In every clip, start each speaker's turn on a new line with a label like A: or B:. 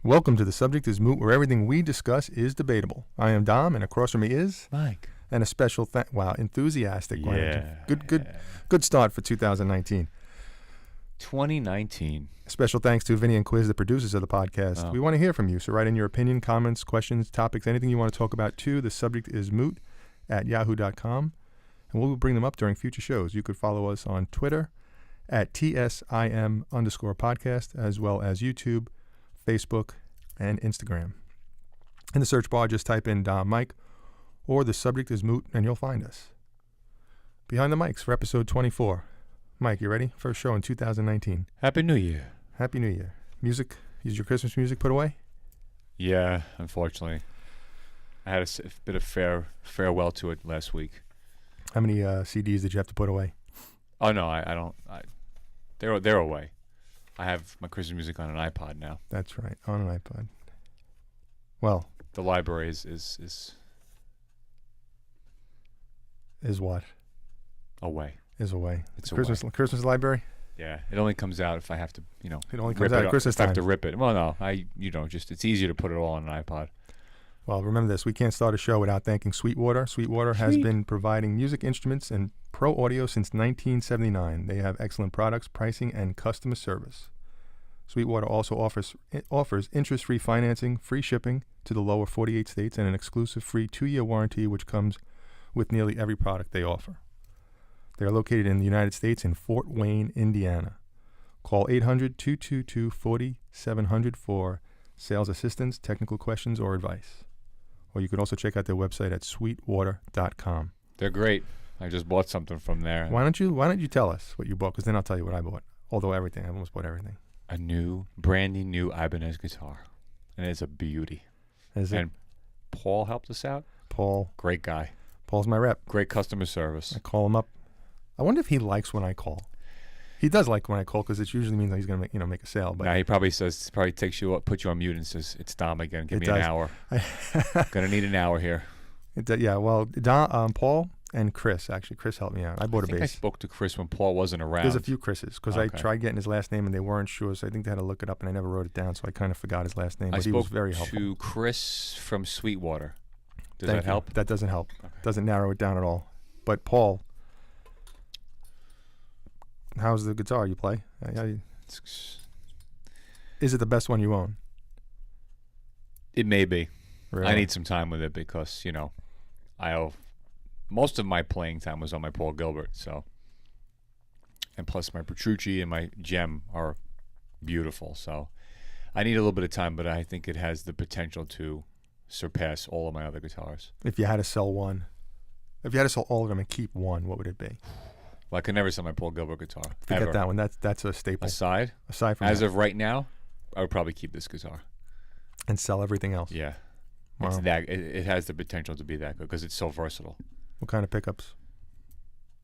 A: Welcome to The Subject is Moot, where everything we discuss is debatable. I am Dom, and across from me is
B: Mike.
A: And a special wow, enthusiastic.
B: Yeah.
A: Good start for 2019.
B: 2019.
A: Special thanks to Vinny and Quiz, the producers of the podcast. We want to hear from you, so write in your opinion, comments, questions, topics, anything you want to talk about too. The subject is moot at yahoo.com, and we'll bring them up during future shows. You could follow us on Twitter at TSIM_podcast, as well as YouTube, Facebook, and Instagram. In the search bar, just type in Dom Mike or The Subject is Moot, and you'll find us. Behind the mics for episode 24. Mike, you ready? First show in 2019.
B: Happy New Year.
A: Happy New Year. Music? Is your Christmas music put away?
B: Yeah, unfortunately. I had a bit of farewell to it last week.
A: How many CDs did you have to put away?
B: Oh, no, I don't. They're away. I have my Christmas music on an iPod now.
A: That's right, on an iPod. Well,
B: the library is
A: what?
B: away.
A: Is away.
B: It's
A: Christmas
B: away.
A: Christmas library?
B: Yeah, it only comes out if I have to,
A: It only comes out at Christmas
B: time. I have
A: time.
B: to rip it. Well, no, it's easier to put it all on an iPod.
A: Well, remember this. We can't start a show without thanking Sweetwater. Sweetwater has been providing music instruments and pro audio since 1979. They have excellent products, pricing, and customer service. Sweetwater also offers interest-free financing, free shipping to the lower 48 states, and an exclusive free 2-year warranty, which comes with nearly every product they offer. They are located in the United States in Fort Wayne, Indiana. Call 800-222-4700 for sales assistance, technical questions, or advice. Or you can also check out their website at sweetwater.com.
B: They're great. I just bought something from there.
A: Why don't you tell us what you bought? Because then I'll tell you what I bought. Although I almost bought everything.
B: A brandy new Ibanez guitar, and it's a beauty.
A: Is it?
B: And Paul helped us out.
A: Paul.
B: Great guy.
A: Paul's my rep.
B: Great customer service.
A: I call him up. I wonder if he likes when I call. He does like when I call because it usually means that he's going to make a sale. But
B: now he probably takes you up, puts you on mute, and says, "It's Dom again. Give me
A: does.
B: an hour. Gonna need an hour here."
A: Yeah. Well, Paul and Chris actually. Chris helped me out. I bought a bass.
B: I spoke to Chris when Paul wasn't around.
A: There's a few Chris's because
B: Okay.
A: I tried getting his last name and they weren't sure, so I think they had to look it up, and I never wrote it down, so I kind of forgot his last name. But he was very helpful.
B: I spoke to Chris from Sweetwater. Does
A: Thank
B: that
A: you.
B: help?
A: That doesn't help.
B: Okay.
A: Doesn't narrow it down at all. But Paul, how's the guitar you play? Is it the best one you own?
B: It may be.
A: Really?
B: I need some time with it because most of my playing time was on my Paul Gilbert, and plus my Petrucci and my Gem are beautiful, so I need a little bit of time, but I think it has the potential to surpass all of my other guitars.
A: If you had to sell one, if you had to sell all of them and keep one, what would it be?
B: Well, I could never sell my Paul Gilbert guitar.
A: Forget
B: ever.
A: that one. That's a staple.
B: Aside
A: from
B: as
A: that.
B: of right now, I would probably keep this guitar.
A: And sell everything else.
B: Yeah.
A: Wow.
B: It's that it has the potential to be that good because it's so versatile.
A: What kind of pickups?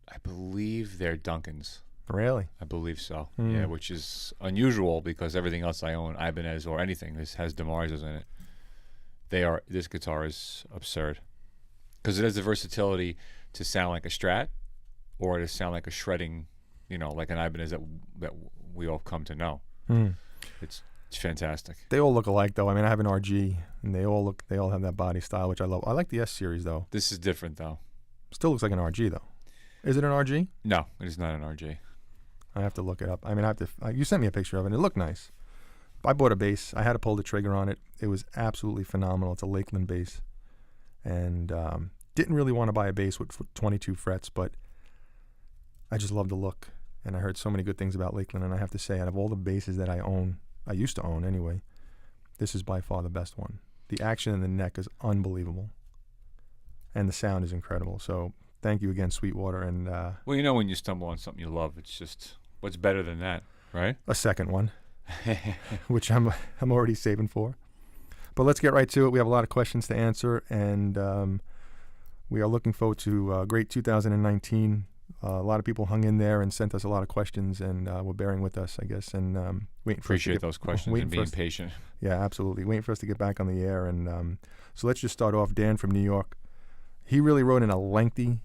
B: I believe they're Duncans.
A: Really?
B: I believe so.
A: Hmm.
B: Yeah, which is unusual because everything else I own, Ibanez or anything, has DeMarzos in it. This guitar is absurd because it has the versatility to sound like a Strat or to sound like a shredding, like an Ibanez that we all come to know.
A: Hmm.
B: It's fantastic.
A: They all look alike, though. I mean, I have an RG, and they all have that body style, which I love. I like the S series, though.
B: This is different, though.
A: Still looks like an RG, though. Is it an RG?
B: No, it is not an RG.
A: I have to look it up. I mean, you sent me a picture of it. It looked nice. I bought a bass. I had to pull the trigger on it. It was absolutely phenomenal. It's a Lakeland bass, and didn't really want to buy a bass with 22 frets, but I just love the look, and I heard so many good things about Lakeland, and I have to say, out of all the basses that I used to own anyway, this is by far the best one. The action in the neck is unbelievable, and the sound is incredible. So thank you again, Sweetwater. And
B: well, when you stumble on something you love, it's just what's better than that, right?
A: A second one, which I'm already saving for. But let's get right to it. We have a lot of questions to answer, and we are looking forward to a great 2019. A lot of people hung in there and sent us a lot of questions, and were bearing with us, I guess, and waiting for us to
B: Appreciate those questions and being patient.
A: Yeah, absolutely. Waiting for us to get back on the air. And so let's just start off. Dan from New York. He really wrote in a lengthy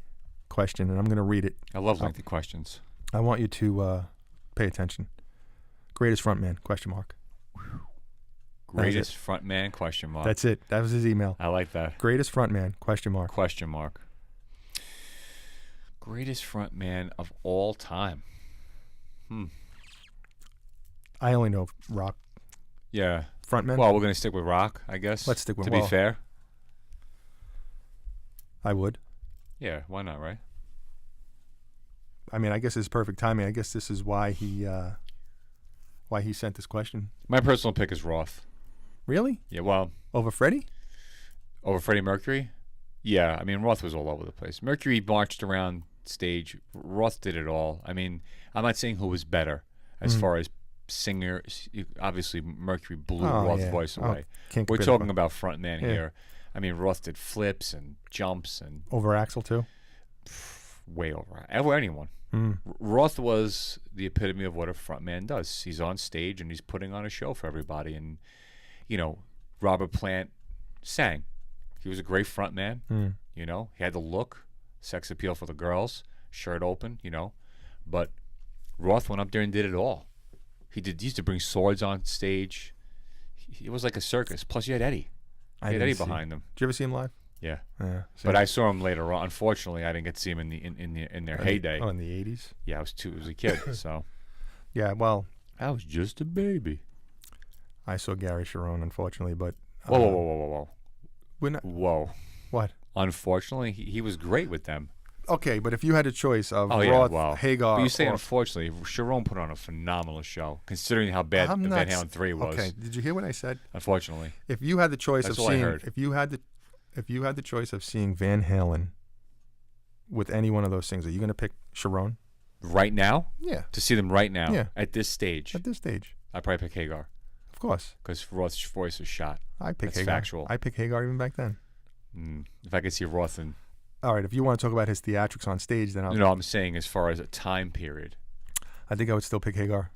A: question, and I'm going to read it.
B: I love lengthy questions.
A: I want you to pay attention. Greatest frontman, question mark.
B: Greatest frontman? Question mark.
A: That's it. That was his email.
B: I like that.
A: Greatest frontman? Question mark.
B: Question mark. Greatest frontman of all time.
A: I only know rock
B: Yeah.
A: frontmen.
B: Well, we're gonna stick with rock, I guess.
A: Let's stick with
B: to be fair.
A: I would.
B: Yeah. Why not? Right.
A: I mean, I guess it's perfect timing. I guess this is why he sent this question.
B: My personal pick is Roth.
A: Really?
B: Yeah. Well,
A: Over Freddie?
B: over Freddie Mercury. Yeah. I mean, Roth was all over the place. Mercury marched around stage. Roth did it all. I mean, I'm not saying who was better as far as singer. Obviously, Mercury blew Roth's voice away.
A: Can't
B: We're
A: compare
B: talking
A: them.
B: about frontman here. I mean, Roth did flips and jumps and
A: Over Axel too.
B: way over anyone. Roth was the epitome of what a frontman does. He's on stage and he's putting on a show for everybody. And, you know, Robert Plant sang. He was a great frontman. You know, he had the look, sex appeal for the girls, shirt open, you know. But Roth went up there and did it all. He used to bring swords on stage. It was like a circus. Plus, you had Eddie. He had Eddie behind him.
A: Did you ever see him live?
B: Yeah.
A: Yeah.
B: But I saw him later on. Unfortunately, I didn't get to see him in their heyday.
A: Oh, in the 80s?
B: Yeah, I was a kid, so
A: Yeah, well,
B: I was just a baby.
A: I saw Gary Sharon, unfortunately, but...
B: Whoa.
A: We're not,
B: Whoa.
A: what?
B: Unfortunately, he was great with them.
A: Okay, but if you had a choice of
B: Oh,
A: Roth,
B: yeah, wow.
A: Hagar...
B: But you say
A: or,
B: unfortunately, Sharon put on a phenomenal show, considering how bad
A: I'm
B: Van
A: not
B: Halen 3 was.
A: Okay, did you hear what I said?
B: Unfortunately.
A: If you had the choice
B: That's
A: of
B: all I
A: seeing...
B: heard.
A: If you had the choice of seeing Van Halen with any one of those things, are you going to pick Sharon?
B: Right now?
A: Yeah,
B: To see them right now?
A: Yeah.
B: At this stage?
A: at this stage.
B: I'd probably pick Hagar,
A: Of course.
B: because Roth's voice was shot.
A: I pick
B: That's
A: Hagar.
B: factual.
A: I pick Hagar even back then.
B: If I could see Roth and...
A: All right, if you want to talk about his theatrics on stage, then
B: No, I'm saying as far as a time period,
A: I think I would still pick Hagar.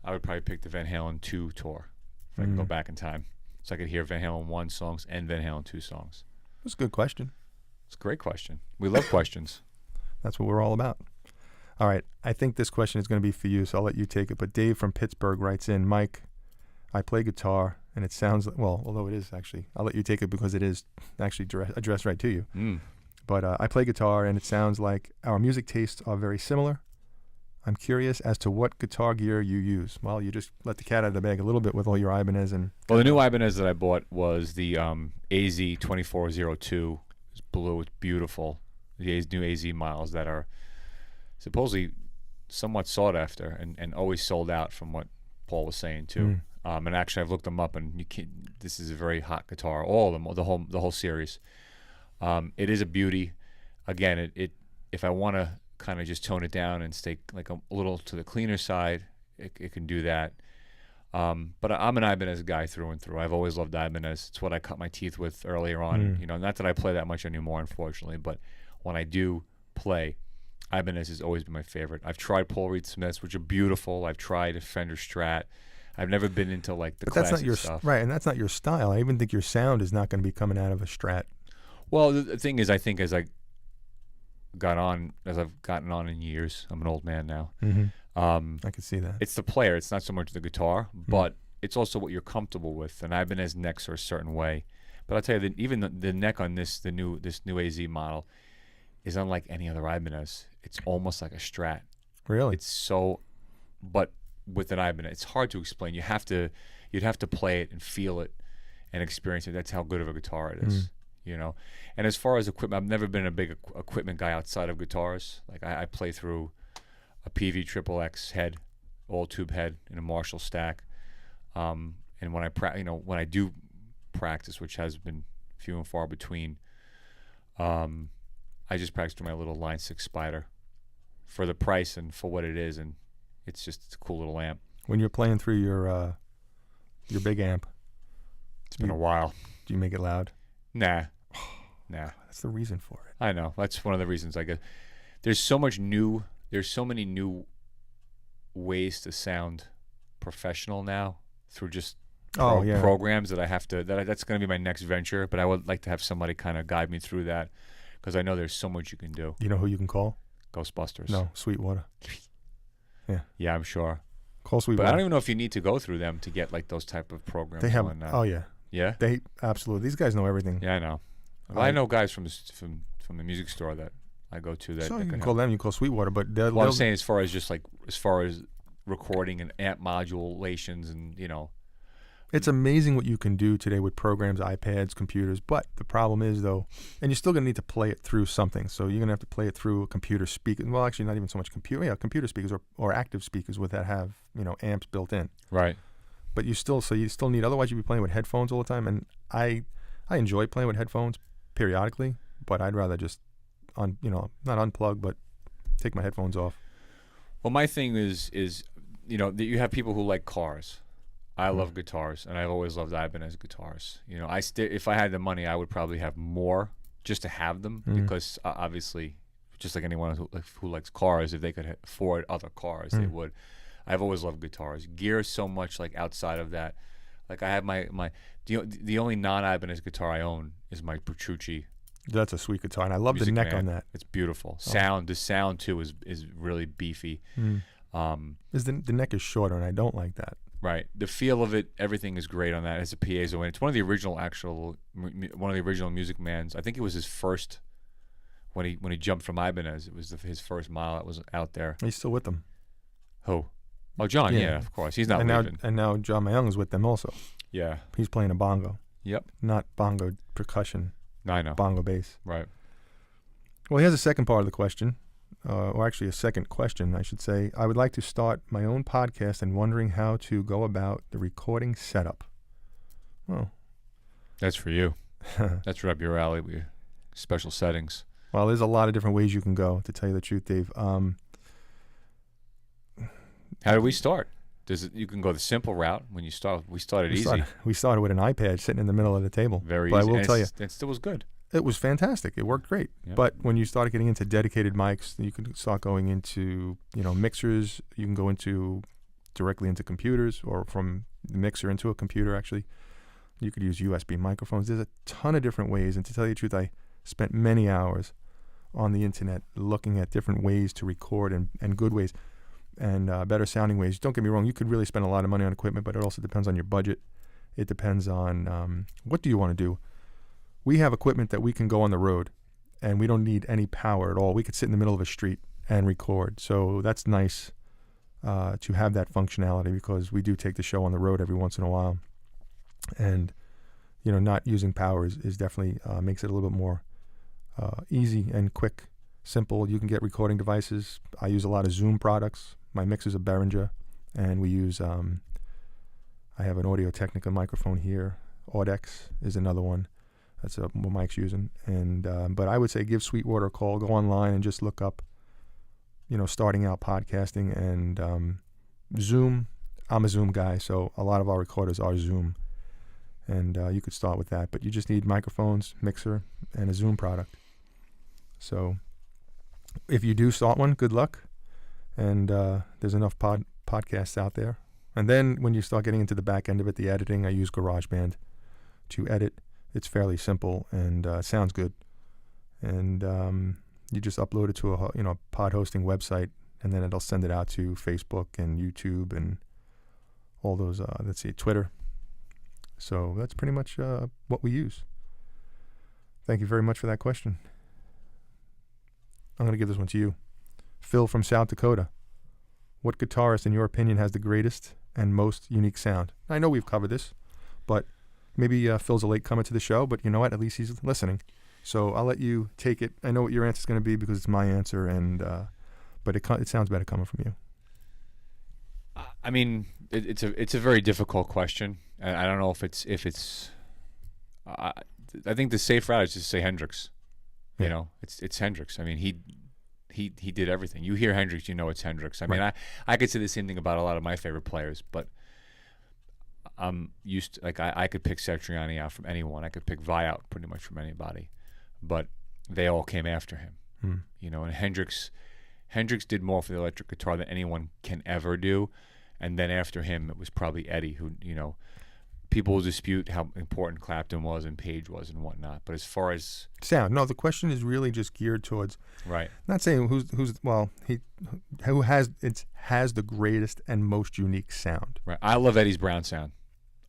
B: I would probably pick the Van Halen 2 tour if I could go back in time. So I could hear Van Halen 1 songs and Van Halen 2 songs.
A: That's a good question.
B: It's a great question. We love questions.
A: That's what we're all about. All right, I think this question is going to be for you, so I'll let you take it. But Dave from Pittsburgh writes in, Mike, I play guitar, and it sounds like, well, although it is actually, I'll let you take it because it is actually addressed right to you. But I play guitar, and it sounds like our music tastes are very similar. I'm curious as to what guitar gear you use. Well, you just let the cat out of the bag a little bit with all your Ibanez and...
B: Well, the new Ibanez that I bought was the AZ 2402. It's blue. It's beautiful. The new AZ models that are supposedly somewhat sought after and always sold out, from what Paul was saying too. And actually, I've looked them up, and this is a very hot guitar. All of them, the whole series. It is a beauty. Again, it if I want to kind of just tone it down and stay like a little to the cleaner side, it can do that. But I'm an Ibanez guy through and through. I've always loved Ibanez. It's what I cut my teeth with earlier on. You know, not that I play that much anymore, unfortunately, but when I do play, Ibanez has always been my favorite. I've tried Paul Reed Smiths, which are beautiful. I've tried a Fender Strat. I've never been into like the classic
A: that's not your
B: stuff.
A: right, and that's not your style. I even think your sound is not going to be coming out of a Strat.
B: Well, the thing is, I think as I've gotten on in years, I'm an old man now.
A: I can see that.
B: It's the player. It's not so much the guitar, but it's also what you're comfortable with. And Ibanez necks are a certain way. But I'll tell you that even the neck on this new AZ model is unlike any other Ibanez. It's almost like a Strat.
A: Really?
B: It's so, but with an Ibanez, it's hard to explain. You'd have to play it and feel it and experience it. That's how good of a guitar it is. You know, and as far as equipment, I've never been a big equipment guy outside of guitars. Like I play through a PV Triple X head, all tube head, in a Marshall stack. And when when I do practice, which has been few and far between, I just practice with my little Line 6 Spider for the price and for what it is, and it's a cool little amp.
A: When you're playing through your big amp,
B: It's been a while.
A: do you make it loud?
B: Nah.
A: That's the reason for it.
B: I know. That's one of the reasons. I guess there's so many new ways to sound professional now through just programs that I have to. That's going to be my next venture. But I would like to have somebody kind of guide me through that, because I know there's so much you can do.
A: You know who you can call?
B: Ghostbusters.
A: No, Sweetwater.
B: Yeah, I'm sure.
A: Call
B: But I
A: Sweetwater.
B: don't even know if you need to go through them to get like those type of programs.
A: They have.
B: and whatnot.
A: Oh yeah.
B: Yeah.
A: They absolutely. These guys know everything.
B: Yeah, I know. Well, I know guys from the music store that I go to that.
A: So
B: that
A: you
B: can
A: can call
B: help.
A: them. You call Sweetwater, but they'll,
B: Well, I'm
A: they'll-
B: saying as far as recording and amp modulations and
A: it's amazing what you can do today with programs, iPads, computers. But the problem is though, and you're still gonna need to play it through something. So you're gonna have to play it through a computer speaker. Well, actually, not even so much computer. Yeah, computer speakers or active speakers with that have amps built in.
B: right.
A: But you still need. Otherwise, you'd be playing with headphones all the time. And I enjoy playing with headphones periodically, but I'd rather just not unplug, but take my headphones off.
B: Well, my thing is that you have people who like cars. I love guitars, and I've always loved Ibanez guitars. If I had the money, I would probably have more just to have them because obviously, just like anyone who likes cars, if they could afford other cars, they would. I've always loved guitars. Gear so much like outside of that. Like I have the only non-Ibanez guitar I own is my Petrucci.
A: That's a sweet guitar, and I love the
B: Music
A: neck
B: Man.
A: on that.
B: It's beautiful. The sound too is really beefy.
A: Is the neck is shorter, and I don't like that.
B: Right. The feel of it, everything is great on that. It's a piezo, and it's one of the original Music Mans. I think it was his first when he jumped from Ibanez. It was his first model that was out there.
A: He's still with them.
B: Who? Oh, John. Yeah, of course. He's not leaving.
A: Now John Mayung is with them also.
B: Yeah.
A: He's playing a bongo.
B: Yep.
A: Not bongo percussion.
B: I know.
A: Bongo bass.
B: Right.
A: Well, here's a second part of the question, or actually a second question, I should say. I would like to start my own podcast and wondering how to go about the recording setup. Oh.
B: That's for you. That's right up your alley with your special settings.
A: Well, there's a lot of different ways you can go, to tell you the truth, Dave.
B: How do we start? You can go the simple route when you start. We started easy.
A: We started with an iPad sitting in the middle of the table.
B: Very
A: but
B: easy.
A: I will tell you,
B: it still was good.
A: it was fantastic. It worked great.
B: Yep.
A: But when you started getting into dedicated mics, you can start going into mixers. You can go directly into computers, or from the mixer into a computer. Actually, you could use USB microphones. There's a ton of different ways. And to tell you the truth, I spent many hours on the internet looking at different ways to record and good ways. And better sounding ways. Don't get me wrong, you could really spend a lot of money on equipment, but it also depends on your budget. It depends on what do you want to do. We have equipment that we can go on the road, and we don't need any power at all. We could sit in the middle of a street and record. So that's nice to have that functionality, because we do take the show on the road every once in a while. And, not using power is definitely makes it a little bit more easy and quick, simple. You can get recording devices. I use a lot of Zoom products. My mix is a Behringer, and we use, I have an Audio-Technica microphone here. Audex is another one. That's what Mike's using. And but I would say give Sweetwater a call. Go online and just look up, starting out podcasting, and Zoom. I'm a Zoom guy, so a lot of our recorders are Zoom. And you could start with that. But you just need microphones, mixer, and a Zoom product. So if you do start one, good luck. And there's enough podcasts out there. And then when you start getting into the back end of it, the editing, I use GarageBand to edit. It's fairly simple and sounds good. And you just upload it to a pod hosting website, and then it'll send it out to Facebook and YouTube and all those. Twitter. So that's pretty much what we use. Thank you very much for that question. I'm going to give this one to you. Phil from South Dakota. What guitarist, in your opinion, has the greatest and most unique sound? I know we've covered this, but maybe Phil's a late comer to the show, but you know what? At least he's listening. So I'll let you take it. I know what your answer is going to be because it's my answer, and but it sounds better coming from you.
B: I mean, it's a very difficult question, and I don't know if it's. I think the safe route is just to say Hendrix.
A: Yeah.
B: It's Hendrix. I mean, he did everything. You hear Hendrix, it's Hendrix. I mean, I could say the same thing about a lot of my favorite players, but I'm used to, I could pick Satriani out from anyone. I could pick Vi out pretty much from anybody, but they all came after him. And Hendrix did more for the electric guitar than anyone can ever do. And then after him, it was probably Eddie, who, people will dispute how important Clapton was and Page was and whatnot. But as far as
A: sound, no, the question is really just geared towards
B: right,
A: not saying who has the greatest and most unique sound.
B: right, I love Eddie's Brown sound.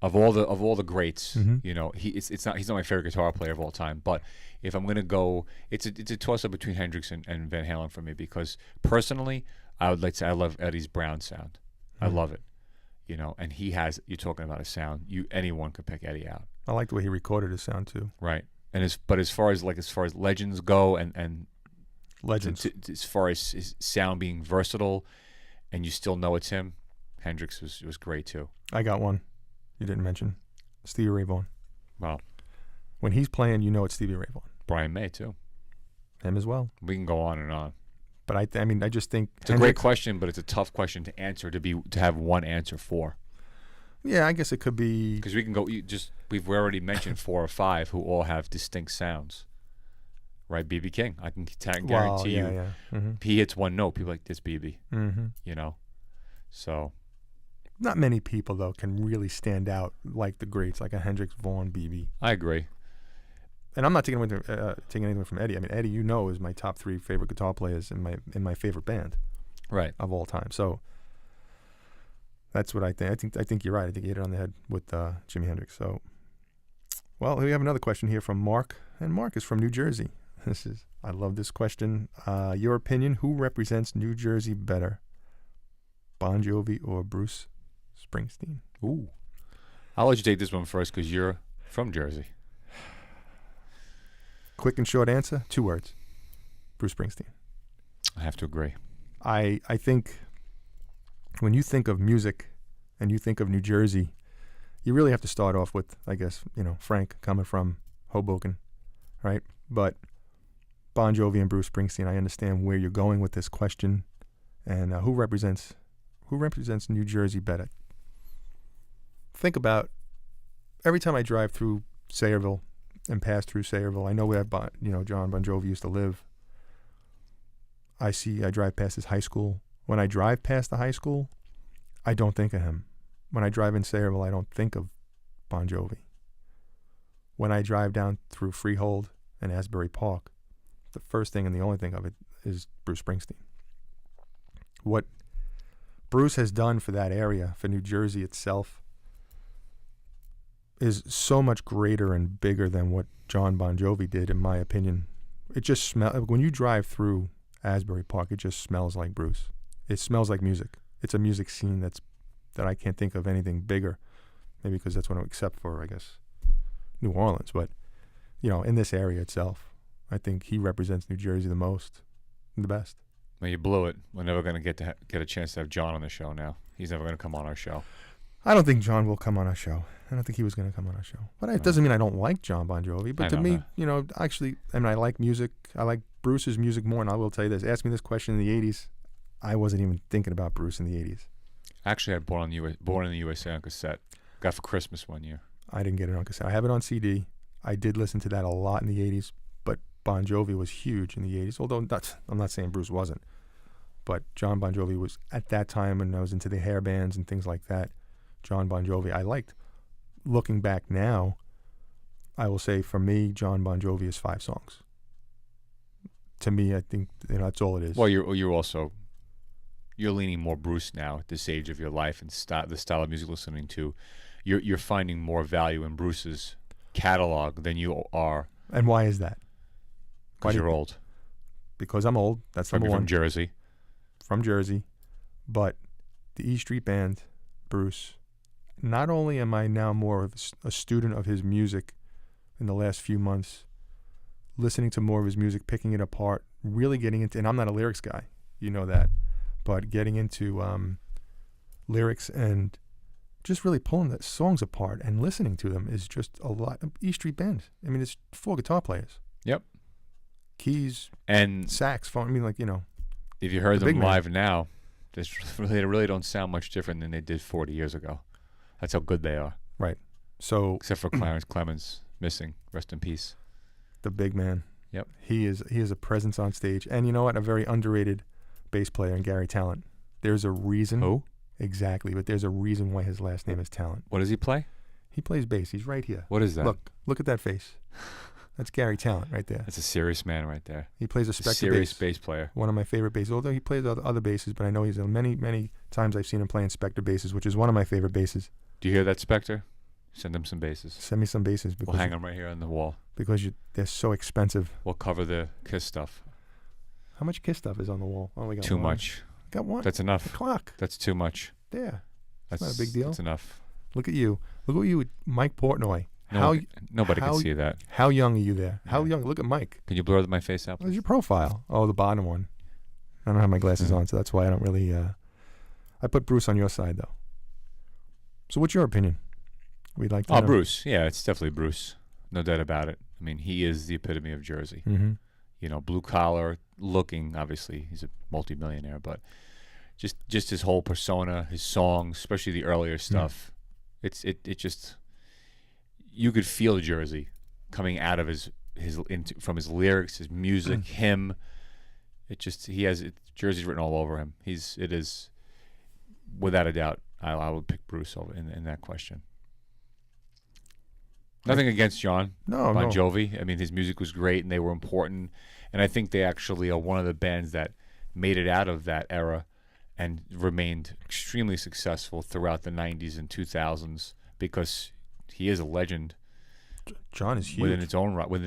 B: Of all the greats,
A: Mm-hmm.
B: you know, he's not my favorite guitar player of all time. But if I'm gonna go, it's a toss up between Hendrix and Van Halen for me, because personally, I would like to say I love Eddie's Brown sound. I love it, you know. And you're talking about a sound. Anyone could pick Eddie out.
A: I like the way he recorded his sound too.
B: Right. And as far as legends go, and
A: Legends.
B: as far as his sound being versatile, and you still know it's him, Hendrix was great too.
A: I got one. You didn't mention Stevie Ray Vaughan.
B: Well,
A: When he's playing, you know it's Stevie Ray Vaughan.
B: Brian May too.
A: Him as well.
B: We can go on and on.
A: But I just think
B: It's a great question, but it's a tough question to answer to have one answer for.
A: Yeah, I guess it could be.
B: Because we can go. We've already mentioned 4 or 5 who all have distinct sounds. Right, B.B. King. I can guarantee you.
A: Yeah. Mm-hmm.
B: He hits one note. People are like, this B.B.
A: Mm-hmm.
B: You know, so
A: Not many people though can really stand out like the greats, like a Hendrix, Vaughan, B.B.
B: I agree.
A: And I'm not taking anything from Eddie. I mean, Eddie, you know, is my top 3 favorite guitar players in my favorite band
B: Right.
A: of all time. So that's what I think. I think you're right. I think you hit it on the head with Jimi Hendrix. So, well, we have another question here from Mark, and Mark is from New Jersey. I love this question. Your opinion: who represents New Jersey better, Bon Jovi or Bruce Springsteen?
B: Ooh. I'll let you take this one first because you're from Jersey.
A: Quick and short answer: 2 words. Bruce Springsteen.
B: I have to agree.
A: I think when you think of music and you think of New Jersey, you really have to start off with, I guess, Frank coming from Hoboken, right? But Bon Jovi and Bruce Springsteen, I understand where you're going with this question, and who represents New Jersey better? Think about every time I drive through Sayreville and pass through Sayreville, I know where John Bon Jovi used to live. I drive past his high school. When I drive past the high school, I don't think of him. When I drive in Sayreville, I don't think of Bon Jovi. When I drive down through Freehold and Asbury Park, the first thing and the only thing of it is Bruce Springsteen. What Bruce has done for that area, for New Jersey itself, is so much greater and bigger than what John Bon Jovi did, in my opinion. It just smells, when you drive through Asbury Park, it just smells like Bruce. It smells like music. It's a music scene that I can't think of anything bigger. Maybe because that's what I'm, except for, I guess, New Orleans. But, in this area itself, I think he represents New Jersey the most and the best.
B: Well, you blew it. We're never going to get a chance to have John on the show now. He's never going to come on our show.
A: I don't think John will come on our show. I don't think he was going to come on our show. But it doesn't mean I don't like John Bon Jovi. But to me, actually, I like music. I like Bruce's music more, and I will tell you this. Ask me this question in the 80s. I wasn't even thinking about Bruce in the 80s.
B: Actually, I had Born in the USA on cassette. Got for Christmas one year.
A: I didn't get it on cassette. I have it on CD. I did listen to that a lot in the 80s, but Bon Jovi was huge in the 80s, although I'm not saying Bruce wasn't. But John Bon Jovi was, at that time when I was into the hair bands and things like that, John Bon Jovi I liked. Looking back now, I will say for me, John Bon Jovi is 5 songs. To me, I think that's all it is.
B: Well, you're leaning more Bruce now at this age of your life and the style of music listening to. You're finding more value in Bruce's catalog than you are.
A: And why is that?
B: Because you're old.
A: Because I'm old. That's number one.
B: From Jersey.
A: From Jersey. But the E Street Band, Bruce, not only am I now more of a student of his music in the last few months, listening to more of his music, picking it apart, really getting into, and I'm not a lyrics guy, you know that, but getting into lyrics and just really pulling the songs apart and listening to them is just a lot. E Street Band, I mean, it's 4 guitar players.
B: Yep.
A: Keys
B: and
A: saxophone. I mean,
B: if you heard them live now, they really don't sound much different than they did 40 years ago. That's how good they are.
A: Right. So
B: except for Clarence Clemens missing, rest in peace.
A: The big man.
B: Yep.
A: He is a presence on stage, and you know what? A very underrated bass player in Gary Talent. There's a reason.
B: Who?
A: Exactly, but there's a reason why his last name is Talent.
B: What does he play?
A: He plays bass. He's right here.
B: What is that?
A: Look at that face. That's Gary Talent right there.
B: That's a serious man right there.
A: He plays a Spectre
B: serious
A: bass
B: player.
A: One of my favorite basses. Although he plays other basses, but I know he's many times I've seen him playing Spectre basses, which is one of my favorite basses.
B: Do you hear that, Spectre? Send him some basses.
A: Send me some basses. Because
B: we'll hang them right here on the wall.
A: Because they're so expensive.
B: We'll cover the Kiss stuff.
A: How much Kiss stuff is on the wall? Oh, we got
B: too
A: one.
B: much.
A: Got one.
B: That's enough.
A: The clock.
B: That's too much.
A: There. That's not a big deal.
B: That's enough.
A: Look at you. Look at you with Mike Portnoy.
B: Nobody can see that.
A: How young are you there? How young? Look at Mike.
B: Can you blur my face out, please?
A: Where's your profile? Oh, the bottom one. I don't have my glasses on, so that's why I don't really... I put Bruce on your side, though. So what's your opinion? We'd like to know.
B: Bruce. Yeah, it's definitely Bruce. No doubt about it. I mean, he is the epitome of Jersey.
A: Mm-hmm.
B: You know, blue collar looking, obviously. He's a multimillionaire, but just his whole persona, his songs, especially the earlier stuff. It just... You could feel Jersey coming out of from his lyrics, his music, him. Jersey's written all over him. It is without a doubt. I would pick Bruce over in that question. Nothing against Bon Jovi. I mean, his music was great and they were important. And I think they actually are one of the bands that made it out of that era and remained extremely successful throughout the 90s and 2000s because he is a legend.
A: John is huge
B: within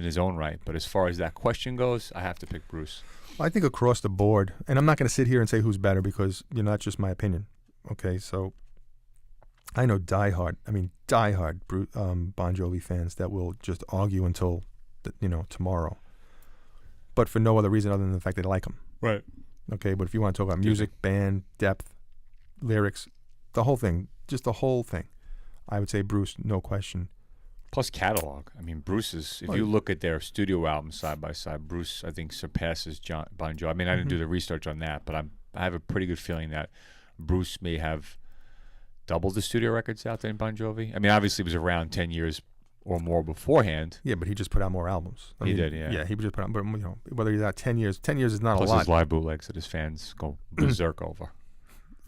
B: his own right. But as far as that question goes, I have to pick Bruce.
A: I think across the board, and I'm not going to sit here and say who's better because that's just my opinion. Okay, so I know diehard Bon Jovi fans that will just argue until tomorrow, but for no other reason other than the fact they like him.
B: Right.
A: Okay, but if you want to talk about music, band, depth, lyrics, the whole thing, I would say Bruce, no question.
B: Plus catalog. I mean, Bruce is, if you look at their studio albums side by side, Bruce, I think, surpasses Bon Jovi. I mean, I didn't do the research on that, but I have a pretty good feeling that Bruce may have doubled the studio records out there in Bon Jovi. I mean, obviously, he was around 10 years or more beforehand.
A: Yeah, but he just put out more albums.
B: He did, yeah.
A: Yeah, he just put out, but whether he's out 10 years is not
B: Plus
A: a lot.
B: his live bootlegs that his fans go berserk over.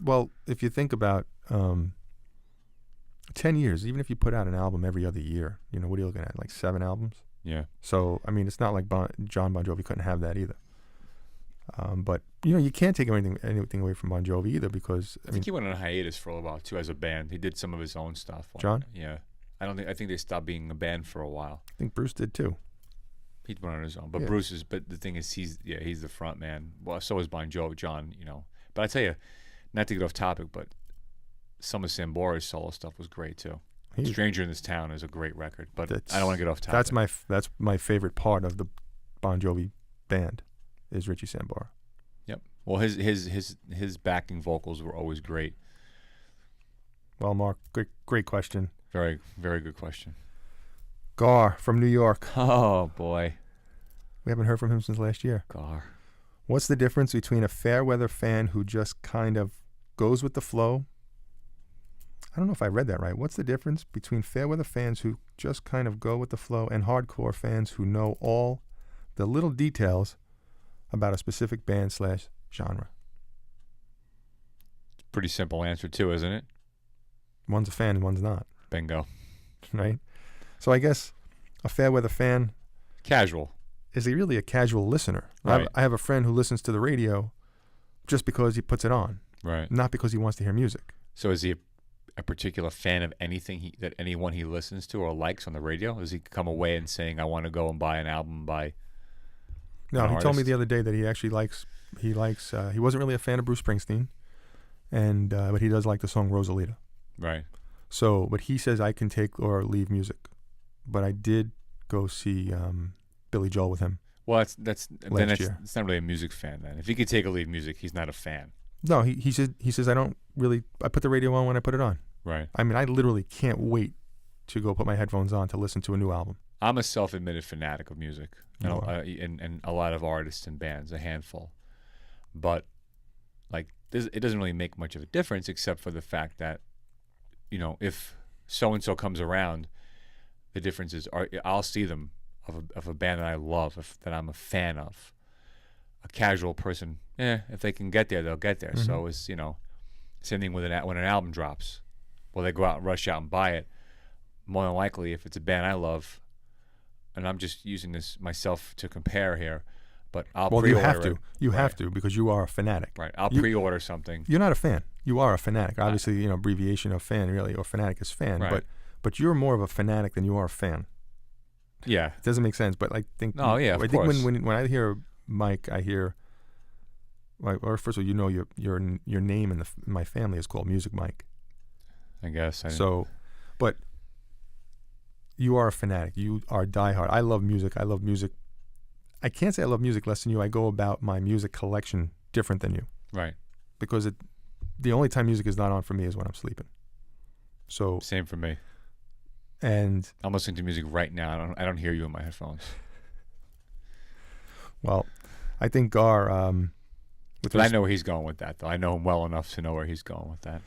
A: Well, if you think about 10 years, even if you put out an album every other year, what are you looking at? Like 7 albums?
B: Yeah.
A: So, I mean, it's not like John Bon Jovi couldn't have that either. But, you can't take anything away from Bon Jovi either because...
B: I think he went on a hiatus for a while, too, as a band. He did some of his own stuff.
A: John?
B: Yeah. I think they stopped being a band for a while.
A: I think Bruce did, too.
B: He went on his own. But but the thing is, he's the front man. Well, so is Bon Jovi, John, But I tell you, not to get off topic, but some of Sambora's solo stuff was great too. Stranger in This Town is a great record, but I don't want to get off topic.
A: That's my favorite part of the Bon Jovi band is Richie Sambora.
B: Yep. Well, his backing vocals were always great.
A: Well, Mark, great question.
B: Very, very good question.
A: Gar from New York.
B: Oh boy,
A: we haven't heard from him since last year.
B: Gar.
A: What's the difference between a fair weather fan who just kind of goes with the flow? I don't know if I read that right. What's the difference between fair weather fans who just kind of go with the flow and hardcore fans who know all the little details about a specific band / genre?
B: Pretty simple answer too, isn't it?
A: One's a fan and one's not.
B: Bingo.
A: Right? So I guess a fair weather fan...
B: Casual.
A: Is he really a casual listener?
B: Right.
A: I have a friend who listens to the radio just because he puts it on.
B: Right.
A: Not because he wants to hear music.
B: So is he a particular fan of anything that anyone he listens to or likes on the radio? Does he come away and saying, I want to go and buy an album by
A: No, he told me the other day that he actually likes, he wasn't really a fan of Bruce Springsteen, but he does like the song Rosalita.
B: Right.
A: So, but he says I can take or leave music. But I did go see Billy Joel with him.
B: Well, that's
A: year.
B: It's not really a music fan then. If he could take or leave music, he's not a fan.
A: No, he says I don't really. I put the radio on when I put it on.
B: Right.
A: I mean, I literally can't wait to go put my headphones on to listen to a new album.
B: I'm a self-admitted fanatic of music,
A: No.
B: and a lot of artists and bands, a handful. But it doesn't really make much of a difference, except for the fact that, if so and so comes around, the difference is I'll see them of a band that I love, that I'm a fan of. A casual person, if they can get there, they'll get there.
A: Mm-hmm.
B: So it's, same thing with when an album drops. Well, they go out and rush out and buy it. more than likely, if it's a band I love, and I'm just using this myself to compare here, but I'll pre-order
A: you have to.
B: it.
A: You
B: Right.
A: have to because you are a fanatic.
B: Right. I'll pre-order something.
A: You're not a fan. You are a fanatic. Obviously, abbreviation of fan, really, or fanatic is fan.
B: Right.
A: But you're more of a fanatic than you are a fan.
B: Yeah.
A: It doesn't make sense, but I think.
B: No, yeah, of
A: I think
B: course.
A: when I hear Mike, I hear. Or first of all, your name in my family is called Music Mike.
B: I guess.
A: So, but you are a fanatic. You are diehard. I love music. I can't say I love music less than you. I go about my music collection different than you.
B: Right.
A: Because the only time music is not on for me is when I'm sleeping. So
B: Same for me.
A: And
B: I'm listening to music right now. I don't hear you in my headphones.
A: Well, I think Gar.
B: But I know where he's going with that, though. I know him well enough to know where he's going with that.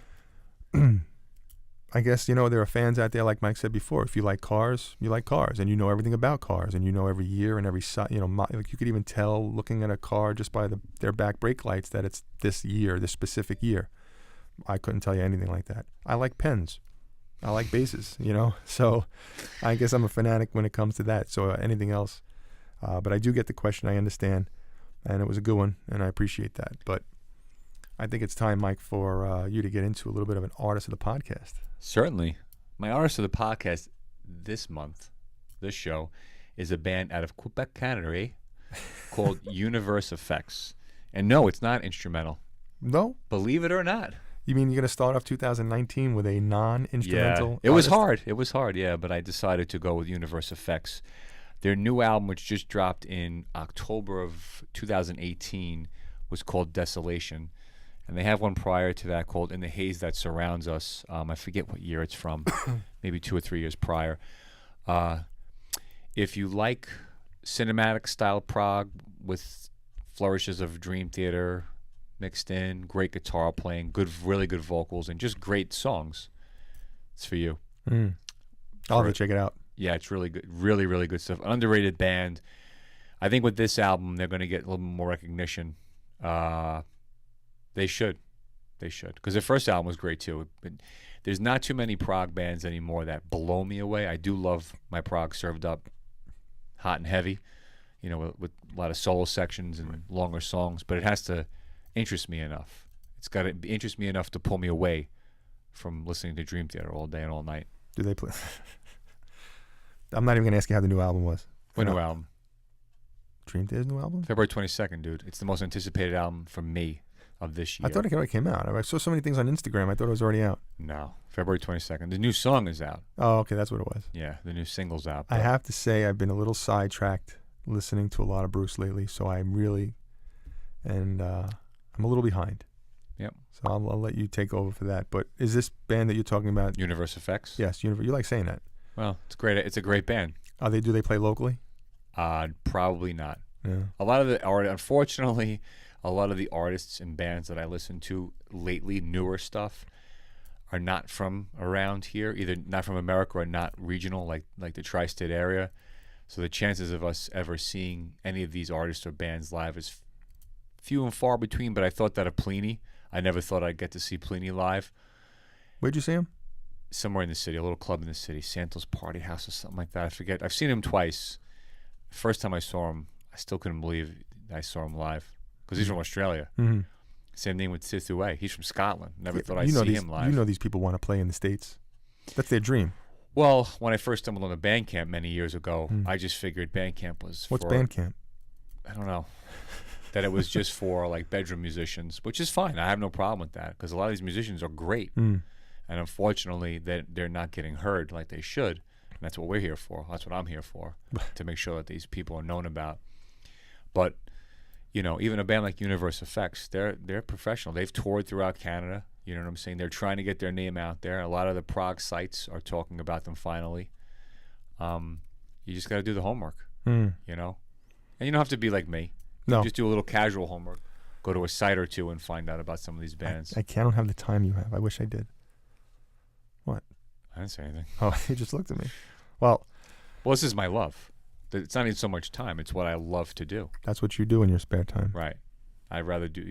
A: I guess, there are fans out there, like Mike said before. If you like cars, you like cars, and you know everything about cars, and you know every year and every like you could even tell looking at a car just by their back brake lights that it's this specific year. I couldn't tell you anything like that. I like pens. I like bases, So I guess I'm a fanatic when it comes to that. So anything else. But I do get the question. I understand. And it was a good one, and I appreciate that. But I think it's time, Mike, for you to get into a little bit of an artist of the podcast.
B: Certainly. My artist of the podcast this show, is a band out of Quebec, Canada, called Universe Effects. And no, it's not instrumental.
A: No?
B: Believe it or not.
A: You mean you're going to start off 2019 with a non-instrumental
B: Yeah, it was hard. It was hard, yeah, but I decided to go with Universe Effects. Their new album, which just dropped in October of 2018, was called Desolation. And they have one prior to that called In the Haze That Surrounds Us. I forget what year it's from, maybe 2 or 3 years prior. If you like cinematic style prog with flourishes of Dream Theater mixed in, great guitar playing, really good vocals, and just great songs, it's for you.
A: I'll have to check it out.
B: Yeah, it's really good. Really, really good stuff. An underrated band. I think with this album, they're going to get a little more recognition. They should. Because their first album was great, too. But there's not too many prog bands anymore that blow me away. I do love my prog served up hot and heavy, with a lot of solo sections and longer songs. But it has to interest me enough. It's got to interest me enough to pull me away from listening to Dream Theater all day and all night.
A: Do they play? I'm not even going to ask you how the new album was.
B: What new album?
A: Dream Theater's new album?
B: February 22nd, dude. It's the most anticipated album from me of this year.
A: I thought it already came out. I saw so many things on Instagram. I thought it was already out.
B: No, February 22nd. The new song is out.
A: Oh, okay. That's what it was.
B: Yeah, the new single's out.
A: I have to say I've been a little sidetracked listening to a lot of Bruce lately, so I'm I'm a little behind.
B: Yep.
A: So I'll let you take over for that. But is this band that you're talking about?
B: Universe Effects?
A: Yes, you like saying that.
B: Well, it's great. It's a great band.
A: Do they play locally?
B: Probably not.
A: Yeah.
B: Unfortunately, a lot of the artists and bands that I listen to lately, newer stuff, are not from around here, either not from America or not regional, like the tri-state area. So the chances of us ever seeing any of these artists or bands live is few and far between. But I thought that of Pliny. I never thought I'd get to see Pliny live.
A: Where'd you see him?
B: Somewhere in the city, a little club in the city, Santos Party House or something like that. I forget. I've seen him twice. First time I saw him, I still couldn't believe I saw him live because he's from Australia.
A: Mm-hmm.
B: Same thing with Sithue. He's from Scotland. Never thought I'd see him live.
A: These people want to play in the States. That's their dream.
B: Well, when I first stumbled on the Bandcamp many years ago, I just figured Bandcamp was
A: What's Bandcamp?
B: I don't know. That it was just for like bedroom musicians, which is fine. I have no problem with that because a lot of these musicians are great. And unfortunately, they're not getting heard like they should. And that's what we're here for. That's what I'm here for, to make sure that these people are known about. But, even a band like Universe Effects, they're professional. They've toured throughout Canada. You know what I'm saying? They're trying to get their name out there. A lot of the prog sites are talking about them finally. You just got to do the homework, And you don't have to be like me.
A: No.
B: Just do a little casual homework. Go to a site or two and find out about some of these bands.
A: I don't have the time you have. I wish I did. What?
B: I didn't say anything.
A: Oh, you just looked at me. Well,
B: this is my love. It's not even so much time. It's what I love to do.
A: That's what you do in your spare time.
B: Right. I'd rather do,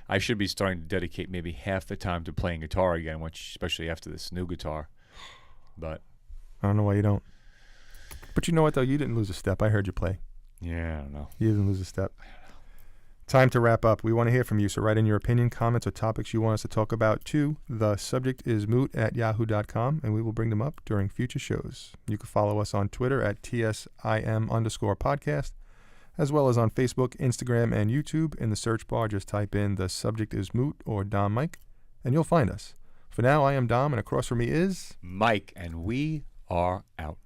B: I should be starting to dedicate maybe half the time to playing guitar again, especially after this new guitar. But
A: I don't know why you don't. But you know what, though? You didn't lose a step. I heard you play.
B: Yeah, I don't know.
A: You didn't lose a step. Time to wrap up. We want to hear from you, so write in your opinion, comments, or topics you want us to talk about to thesubjectismoot@yahoo.com, and we will bring them up during future shows. You can follow us on Twitter at TSIM_podcast, as well as on Facebook, Instagram, and YouTube. In the search bar, just type in The Subject Is Moot or Dom Mike, and you'll find us. For now, I am Dom, and across from me is...
B: Mike, and we are out.